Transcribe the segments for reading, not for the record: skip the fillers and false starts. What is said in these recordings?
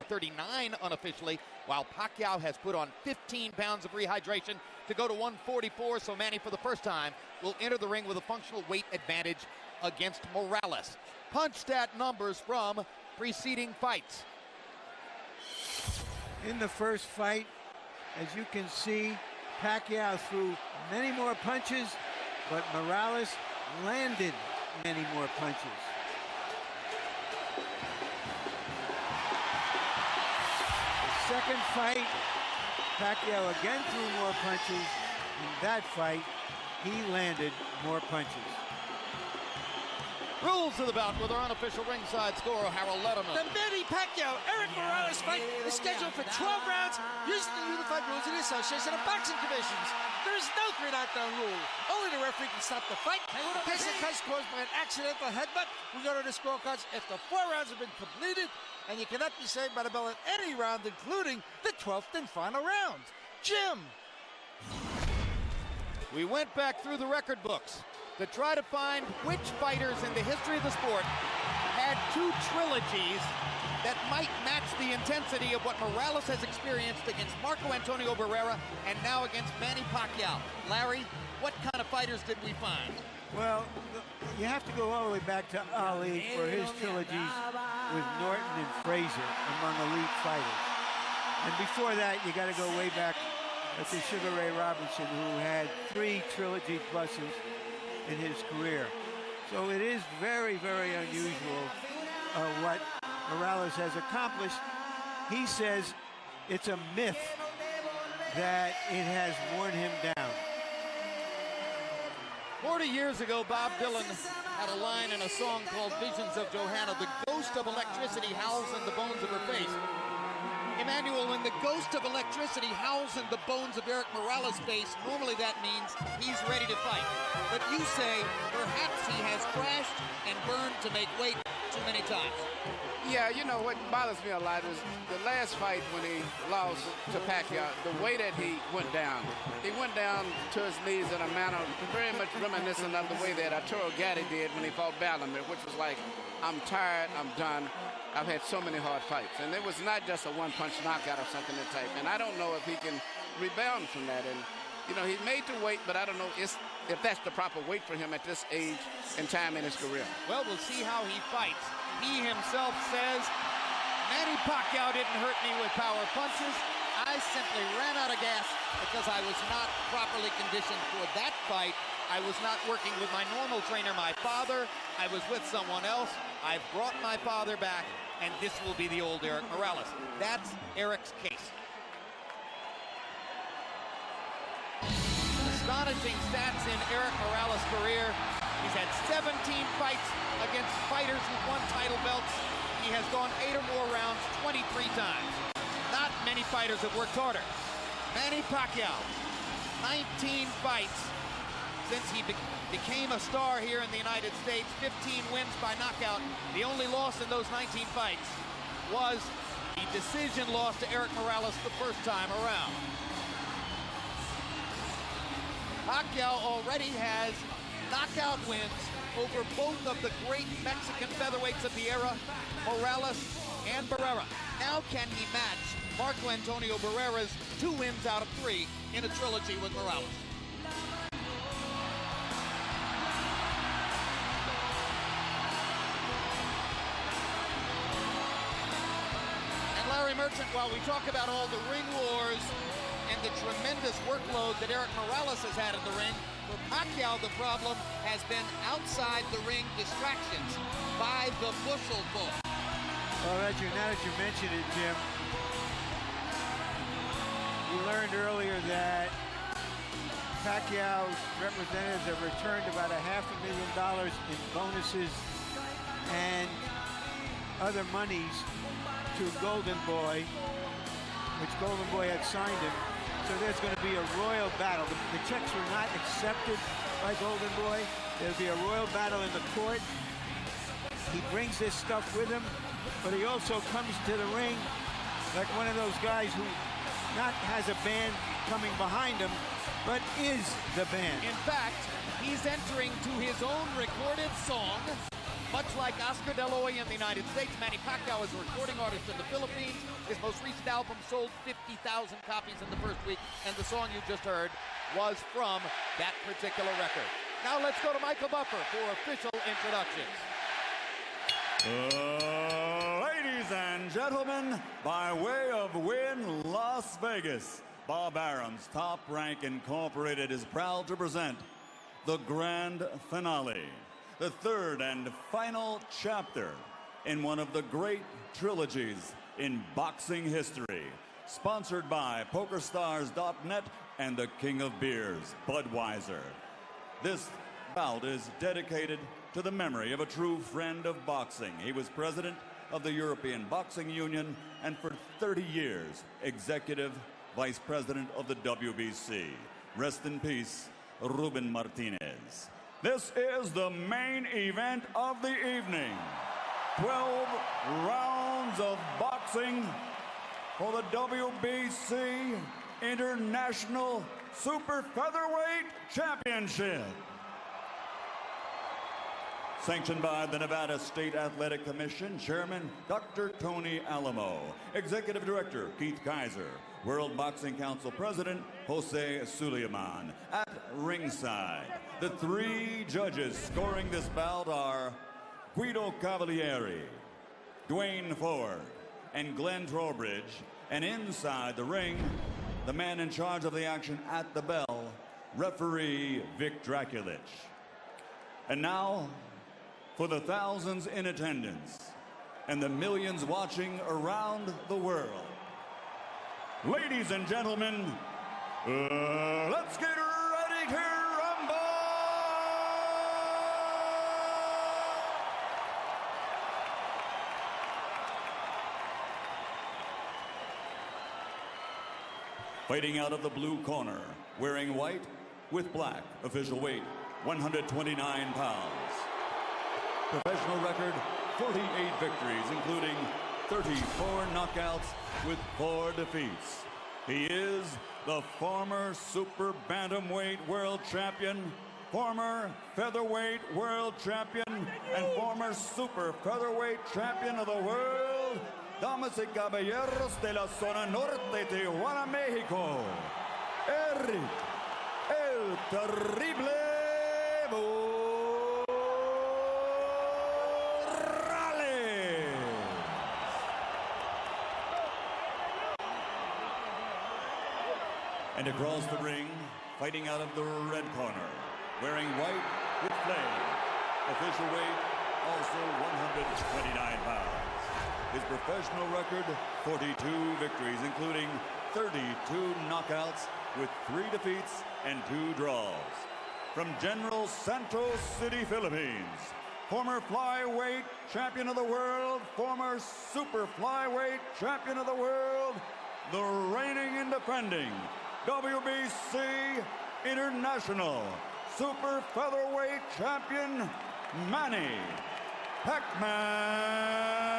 139 unofficially, while Pacquiao has put on 15 pounds of rehydration to go to 144. So Manny, for the first time, will enter the ring with a functional weight advantage against Morales. Punch stat numbers from preceding fights. In the first fight, as you can see, Pacquiao threw many more punches, but Morales landed many more punches. The second fight, Pacquiao again threw more punches. In that fight, he landed more punches. Rules of the bout with our unofficial ringside scorer, Harold Letterman. The Manny Pacquiao Erik Morales fight is scheduled for 12 rounds using the unified rules of the Association of Boxing Commissions. There is no 3 knockdown rule. Only the referee can stop the fight. In case of cuts caused by an accidental headbutt, we go to the scorecards after 4 rounds have been completed, and you cannot be saved by the bell at any round, including the 12th and final round. Jim. We went back through the record books to try to find which fighters in the history of the sport had 2 trilogies that might match the intensity of what Morales has experienced against Marco Antonio Barrera and now against Manny Pacquiao. Larry, what kind of fighters did we find? Well, you have to go all the way back to Ali for his trilogies with Norton and Frazier among elite fighters. And before that, you got to go way back to Sugar Ray Robinson, who had 3 trilogy pluses in his career. So it is very, very unusual what Morales has accomplished. He says it's a myth that it has worn him down. 40 years ago, Bob Dylan had a line in a song called Visions of Johanna. The ghost of electricity howls in the bones of her face. Emmanuel, when the ghost of electricity howls in the bones of Erik Morales' face, normally that means he's ready to fight. But you say perhaps he has crashed and burned to make weight too many times. Yeah, you know, what bothers me a lot is the last fight when he lost to Pacquiao, the way that he went down. He went down to his knees in a manner very much reminiscent of the way that Arturo Gatti did when he fought Bellamir, which was like, I'm tired, I'm done. I've had so many hard fights. And it was not just a one-punch knockout or something that type. And I don't know if he can rebound from that. And, you know, he's made to weight, but I don't know if that's the proper weight for him at this age and time in his career. Well, we'll see how he fights. He himself says, Manny Pacquiao didn't hurt me with power punches. I simply ran out of gas because I was not properly conditioned for that fight. I was not working with my normal trainer, my father. I was with someone else. I've brought my father back, and this will be the old Erik Morales. That's Erik's case. Astonishing stats in Erik Morales' career. He's had 17 fights against fighters who've won title belts. He has gone 8 or more rounds 23 times. Not many fighters have worked harder. Manny Pacquiao, 19 fights since he became a star here in the United States, 15 wins by knockout. The only loss in those 19 fights was the decision loss to Erik Morales the first time around. Pacquiao already has knockout wins over both of the great Mexican featherweights of the era, Morales and Barrera. Now can he match Marco Antonio Barrera's 2 wins out of 3 in a trilogy with Morales? Larry Merchant, while we talk about all the ring wars and the tremendous workload that Erik Morales has had in the ring, for Pacquiao the problem has been outside the ring distractions by the bushel bull. Well, now that you mentioned it, Jim, we learned earlier that Pacquiao's representatives have returned about $500,000 in bonuses and other monies to Golden Boy, which Golden Boy had signed him. So there's going to be a royal battle. The checks were not accepted by Golden Boy. There'll be a royal battle in the court. He brings this stuff with him, but he also comes to the ring like one of those guys who not has a band coming behind him, but is the band. In fact, he's entering to his own recorded song Much like Oscar De La Hoya in the United States, Manny Pacquiao is a recording artist in the Philippines. His most recent album sold 50,000 copies in the first week, and the song you just heard was from that particular record. Now let's go to Michael Buffer for official introductions. Ladies and gentlemen, by way of Wynn, Las Vegas, Bob Arum's Top Rank Incorporated is proud to present the grand finale, the third and final chapter in one of the great trilogies in boxing history, sponsored by PokerStars.net and the King of Beers, Budweiser. This bout is dedicated to the memory of a true friend of boxing. He was president of the European Boxing Union and for 30 years, executive vice president of the WBC. Rest in peace, Ruben Martinez. This is the main event of the evening. 12 rounds of boxing for the WBC International Super Featherweight Championship. Sanctioned by the Nevada State Athletic Commission, Chairman Dr. Tony Alamo, Executive Director Keith Kaiser, World Boxing Council President Jose Suleiman. At ringside, the three judges scoring this bout are Guido Cavalieri, Dwayne Ford, and Glenn Trowbridge. And inside the ring, the man in charge of the action at the bell, referee Vic Draculich. And now, for the thousands in attendance and the millions watching around the world, ladies and gentlemen, let's get ready to rumble! Fighting out of the blue corner, wearing white with black, official weight 129 pounds. Professional record, 48 victories, including 34 knockouts with 4 defeats. He is the former super bantamweight world champion, former featherweight world champion, and former super featherweight champion of the world, damas y caballeros de la zona norte, Tijuana, Mexico, Erik el Terrible And across the ring, fighting out of the red corner, wearing white with flame, official weight also 129 pounds. His professional record, 42 victories, including 32 knockouts with 3 defeats and 2 draws. From General Santos City, Philippines, former flyweight champion of the world, former super flyweight champion of the world, the reigning and defending WBC International Super Featherweight Champion, Manny Pacquiao.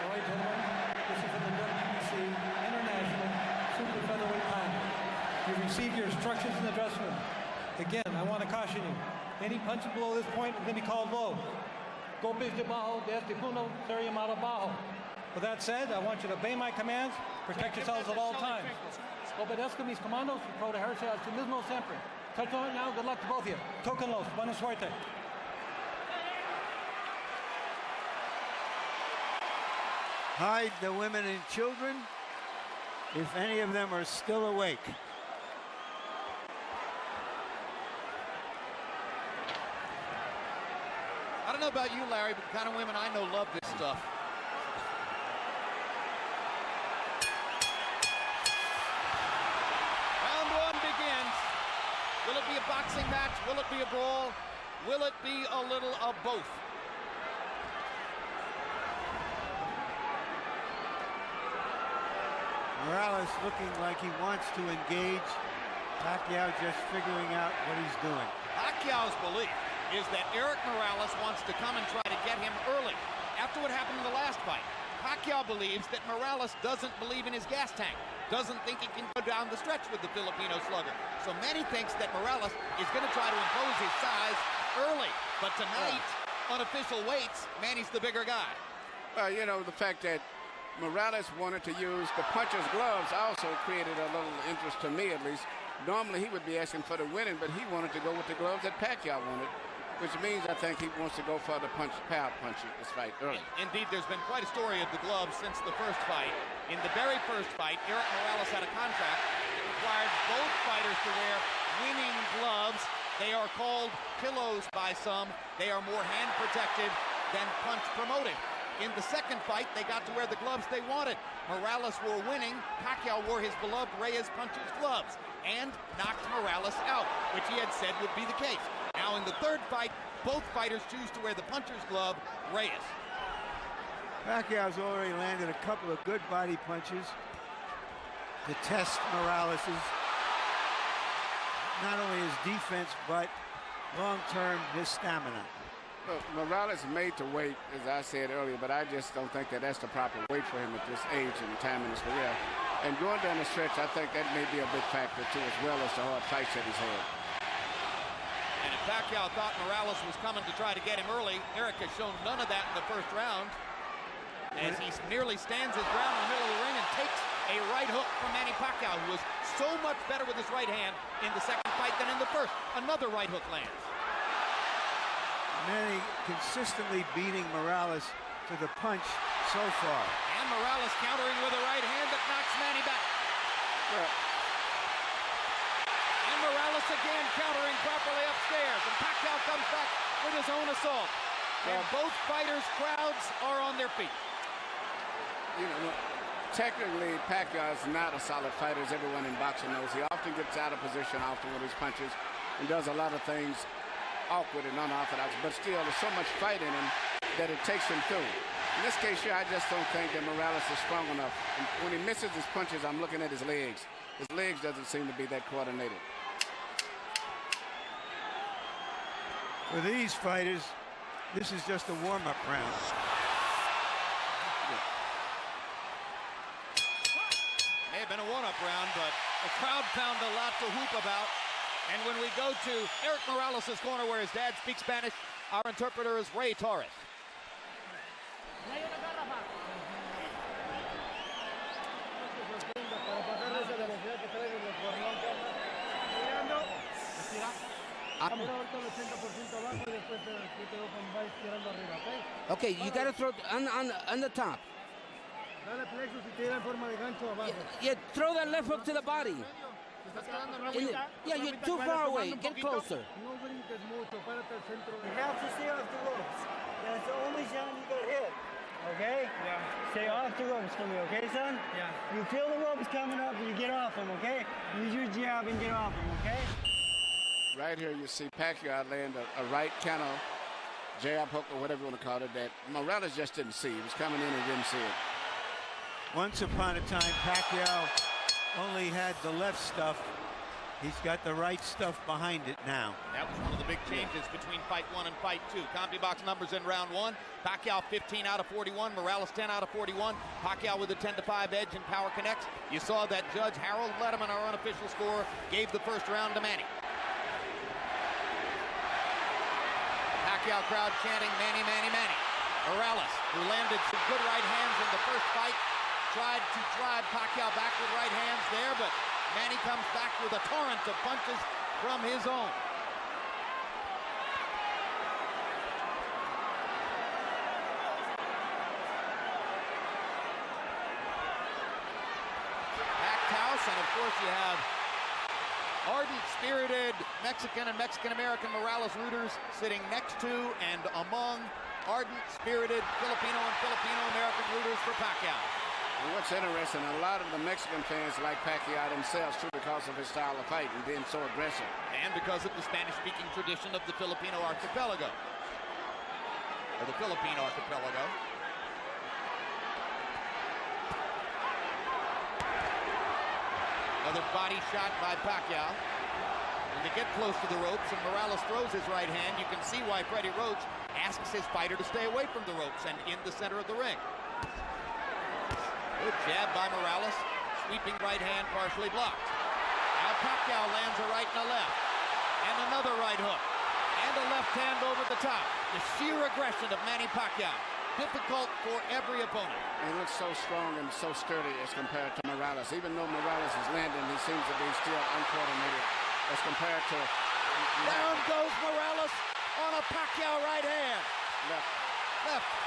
All right, gentlemen, this is for the WBC International Super Featherweight Title. You received your instructions in the dressing room. Again, I want to caution you. Any punches below this point are going to be called low. Golpes de bajo, de este punto, sería llamado bajo. With that said, I want you to obey my commands, protect yourselves at all times. Obedezco mis comandos y protegerse a sí mismo siempre. Touch on it now, good luck to both of you. Tóquenlos, buena suerte. Hide the women and children if any of them are still awake. I don't know about you, Larry, but the kind of women I know love this stuff. Round 1 begins. Will it be a boxing match? Will it be a brawl? Will it be a little of both? Morales looking like he wants to engage Pacquiao just figuring out what he's doing. Pacquiao's belief is that Erik Morales wants to come and try to get him early. After what happened in the last fight, Pacquiao believes that Morales doesn't believe in his gas tank, doesn't think he can go down the stretch with the Filipino slugger. So Manny thinks that Morales is going to try to impose his size early. But tonight, unofficial weights, Manny's the bigger guy. You know, the fact that Morales wanted to use the puncher's gloves also created a little interest to me, at least. Normally, he would be asking for the winning, but he wanted to go with the gloves that Pacquiao wanted, which means I think he wants to go for the power punch this fight early. Indeed, there's been quite a story of the gloves since the first fight. In the very first fight, Erik Morales had a contract that required both fighters to wear winning gloves. They are called pillows by some. They are more hand protected than punch promoted. In the second fight, they got to wear the gloves they wanted. Morales wore winning. Pacquiao wore his beloved Reyes puncher's gloves and knocked Morales out, which he had said would be the case. Now in the third fight, both fighters choose to wear the puncher's glove, Reyes. Pacquiao's already landed a couple of good body punches to test Morales's, not only his defense, but long-term his stamina. Look, Morales made to wait, as I said earlier, but I just don't think that that's the proper weight for him at this age and time in his career. And going down the stretch, I think that may be a big factor, too, as well as the hard fights that he's had. And if Pacquiao thought Morales was coming to try to get him early, Erik has shown none of that in the first round, as he nearly stands his ground in the middle of the ring and takes a right hook from Manny Pacquiao, who was so much better with his right hand in the second fight than in the first. Another right hook lands. Manny consistently beating Morales to the punch so far. And Morales countering with a right hand that knocks Manny back. And Morales again countering properly upstairs. And Pacquiao comes back with his own assault. And both fighters' crowds are on their feet. You know, technically, Pacquiao is not a solid fighter, as everyone in boxing knows. He often gets out of position often with his punches and does a lot of things awkward and unorthodox, but still there's so much fight in him that it takes him through. In this case here, I just don't think that Morales is strong enough. And when he misses his punches, I'm looking at his legs. His legs doesn't seem to be that coordinated. For these fighters, this is just a warm-up round. May have been a one-up round, but the crowd found a lot to whoop about. And when we go to Erik Morales' corner where his dad speaks Spanish, our interpreter is Ray Torres. Okay, you got to throw on the top. Yeah, throw that left hook to the body. Yeah, you're too far away. Get closer. You have to stay off the ropes. That's the only sound you got hit. Okay? Yeah. Stay off the ropes for me, okay, son? Yeah. You feel the ropes coming up and you get off them, okay? Use your jab and get off them, okay? Right here, you see Pacquiao land a right kind of jab hook or whatever you want to call it that Morales just didn't see. He was coming in and didn't see it. Once upon a time, Pacquiao only had the left stuff. He's got the right stuff behind it now. That was one of the big changes between fight one and fight two. CompuBox numbers in round one. Pacquiao 15 out of 41. Morales 10 out of 41. Pacquiao with a 10-5 edge in Power Connects. You saw that Judge Harold Letterman, our unofficial scorer, gave the first round to Manny. Pacquiao crowd chanting Manny, Manny, Manny. Morales, who landed some good right hands in the first fight, tried to drive Pacquiao back with right hands there, but Manny comes back with a torrent of punches from his own. Packed house, and of course you have ardent, spirited Mexican and Mexican-American Morales rooters sitting next to and among ardent, spirited Filipino and Filipino-American rooters for Pacquiao. And what's interesting, a lot of the Mexican fans like Pacquiao themselves, too, because of his style of fight and being so aggressive. And because of the Spanish-speaking tradition of the Filipino archipelago. Or the Philippine archipelago. A Another body shot by Pacquiao. And they get close to the ropes, and Morales throws his right hand. You can see why Freddie Roach asks his fighter to stay away from the ropes and in the center of the ring. Good jab by Morales. Sweeping right hand partially blocked. Now Pacquiao lands a right and a left. And another right hook. And a left hand over the top. The sheer aggression of Manny Pacquiao. Difficult for every opponent. He looks so strong and so sturdy as compared to Morales. Even though Morales is landing, he seems to be still uncoordinated as compared to... Down goes Morales on a Pacquiao right hand. Left.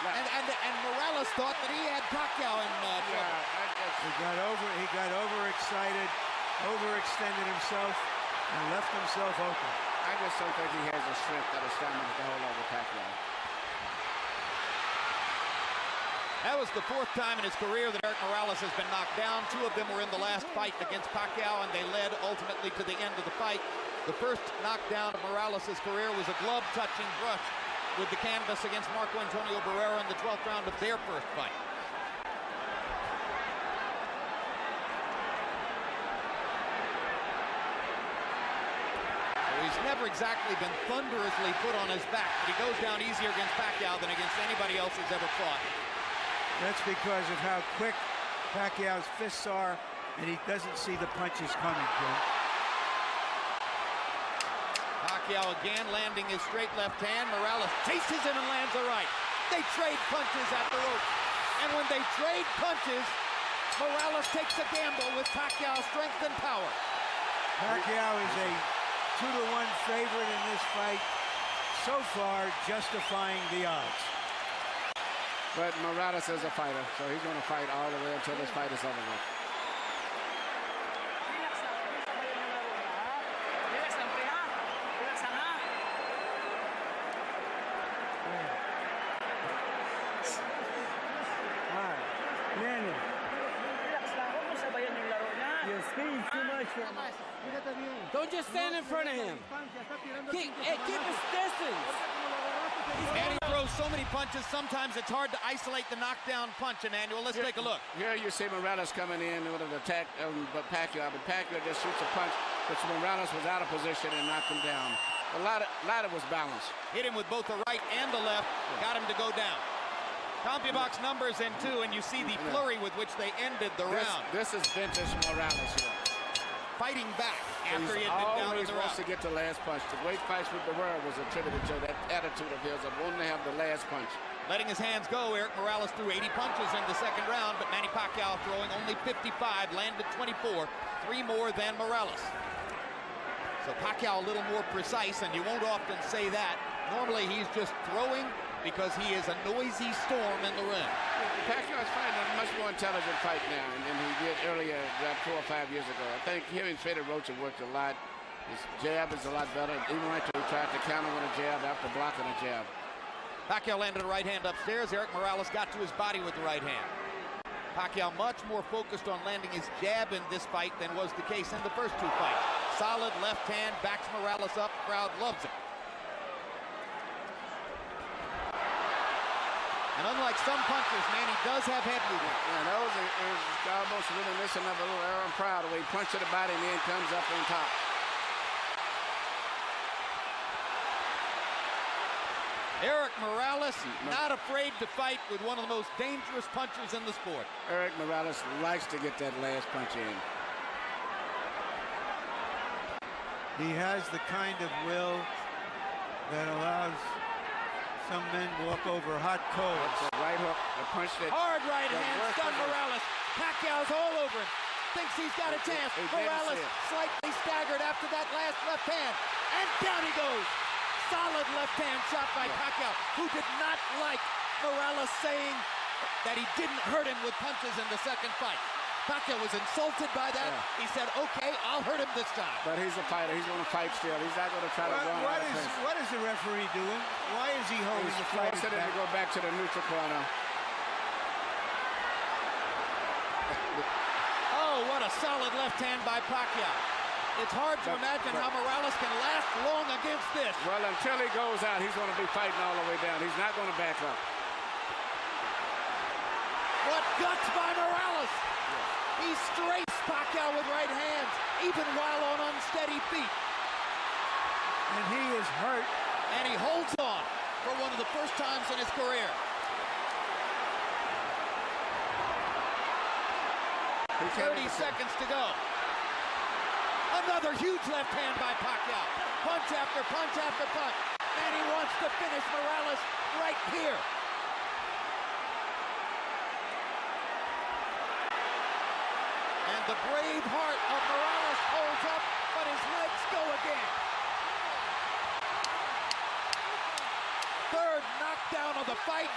And Morales thought that he had Pacquiao in trouble. He got overexcited, overextended himself, and left himself open. I just don't think he has the strength or the stamina to hold over Pacquiao. That was the 4th time in his career that Erik Morales has been knocked down. 2 of them were in the last fight against Pacquiao, and they led ultimately to the end of the fight. The first knockdown of Morales' career was a glove-touching brush with the canvas against Marco Antonio Barrera in the 12th round of their first fight. So he's never exactly been thunderously put on his back, but he goes down easier against Pacquiao than against anybody else he's ever fought. That's because of how quick Pacquiao's fists are, and he doesn't see the punches coming, Jim. Pacquiao again landing his straight left hand. Morales chases him and lands a right. They trade punches at the rope. And when they trade punches, Morales takes a gamble with Pacquiao's strength and power. Pacquiao is a 2-to-1 favorite in this fight, so far justifying the odds. But Morales is a fighter, so he's going to fight all the way until this fight is over with. Manny. Your speed's too much for him. Don't just stand in front of him. Keep his distance. Manny throws so many punches, sometimes it's hard to isolate the knockdown punch, Emmanuel. Let's take a look. Here you see Morales coming in with an attack, but Pacquiao just shoots a punch, which Morales was out of position and knocked him down. A lot of was balanced. Hit him with both the right and the left, got him to go down. CompuBox numbers in 2, and you see the flurry with which they ended the round. This is vintage Morales here. Fighting back after he had been down in always the wants round. to get the last punch. The great fights with Barrera was attributed to that attitude of his of wanting to have the last punch. Letting his hands go, Erik Morales threw 80 punches in the second round, but Manny Pacquiao throwing only 55, landed 24, 3 more than Morales. So Pacquiao a little more precise, and you won't often say that. Normally he's just throwing because he is a noisy storm in the ring. Pacquiao is fighting a much more intelligent fight now than he did earlier, about 4 or 5 years ago. I think him and Freddie Roach have worked a lot. His jab is a lot better. Even right there, he tried to counter with a jab after blocking a jab. Pacquiao landed a right hand upstairs. Erik Morales got to his body with the right hand. Pacquiao much more focused on landing his jab in this fight than was the case in the first 2 fights. Solid left hand, backs Morales up. Crowd loves it. And unlike some punchers, Manny does have head movement. Yeah, those is almost reminiscent of a little Aaron Proud, where he punches the body and then comes up on top. Erik Morales, not afraid to fight with one of the most dangerous punchers in the sport. Erik Morales likes to get that last punch in. He has the kind of will that allows some men walk over hot coals. That's a right hook, the punch that... Hard right hand, stun Morales. Pacquiao's all over him. Thinks he's got a chance. Morales slightly staggered after that last left hand. And down he goes. Solid left hand shot by Pacquiao, who did not like Morales saying that he didn't hurt him with punches in the second fight. Pacquiao was insulted by that. Yeah. He said, okay, I'll hurt him this time. But he's a fighter. He's going to fight still. He's not going to try to run out of pace. What is the referee doing? Why is he holding the fight? He's forcing him to go back to the neutral corner. Oh, what a solid left hand by Pacquiao. It's hard to imagine how Morales can last long against this. Well, until he goes out, he's going to be fighting all the way down. He's not going to back up. What guts by Morales. He straight Pacquiao with right hands, even while on unsteady feet. And he is hurt. And he holds on for one of the first times in his career. 30 seconds to go. Another huge left hand by Pacquiao. Punch after punch after punch. And he wants to finish Morales right here. And the brave heart of Morales holds up, but his legs go again. Third knockdown of the fight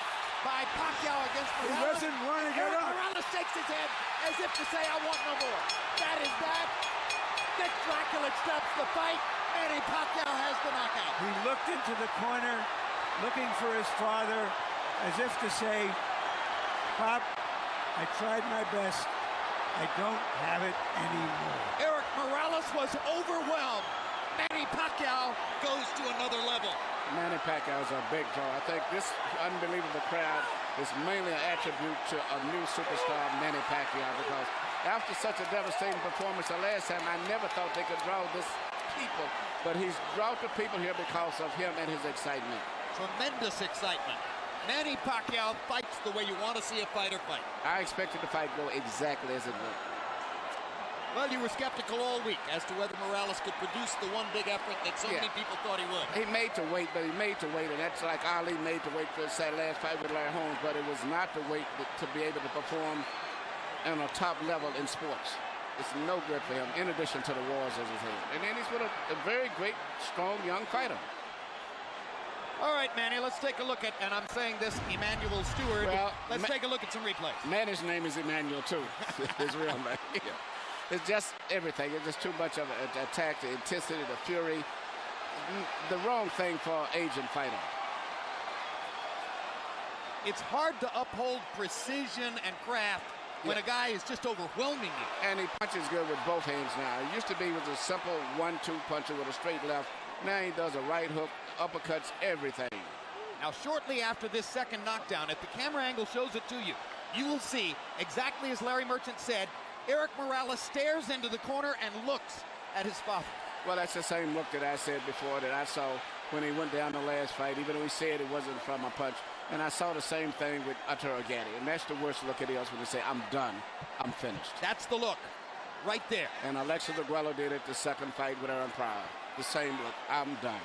by Pacquiao against Morales. He doesn't want to get up. Morales shakes his head as if to say, I want no more. That is that. Dick Dracula stops the fight. Manny Pacquiao has the knockout. He looked into the corner, looking for his father, as if to say, Pop, I tried my best. I don't have it anymore. Erik Morales was overwhelmed. Manny Pacquiao goes to another level. Manny Pacquiao is a big draw. I think this unbelievable crowd is mainly an attribute to a new superstar, Manny Pacquiao, because after such a devastating performance the last time, I never thought they could draw this people, but he's brought the people here because of him and his excitement. Tremendous excitement. Manny Pacquiao fights the way you want to see a fighter fight. I expected the fight go exactly as it would. Well, you were skeptical all week as to whether Morales could produce the one big effort that so many people thought he would. He made to wait, but he made to wait, and that's like Ali made to wait for his last fight with Larry Holmes, but it was not to wait to be able to perform on a top level in sports. It's no good for him, in addition to the wars as he's had. And then he's with a very great, strong, young fighter. All right, Manny, let's take a look at, and I'm saying this, Emmanuel Stewart. Well, let's take a look at some replays. Manny's name is Emmanuel, too. His real name. Yeah. It's just everything. It's just too much of an attack, the intensity, the fury. The wrong thing for an aging fighter. It's hard to uphold precision and craft when a guy is just overwhelming you. And he punches good with both hands now. It used to be with a simple 1-2 puncher with a straight left. Now he does a right hook, uppercuts, everything. Now, shortly after this second knockdown, if the camera angle shows it to you, you will see, exactly as Larry Merchant said, Erik Morales stares into the corner and looks at his father. Well, that's the same look that I said before that I saw when he went down the last fight, even though he said it wasn't from a punch. And I saw the same thing with Arturo Gatti. And that's the worst look it is when they say, I'm done, I'm finished. That's the look, right there. And Alexa Deguello did it the second fight with Aaron Pryor. The same look, I'm done.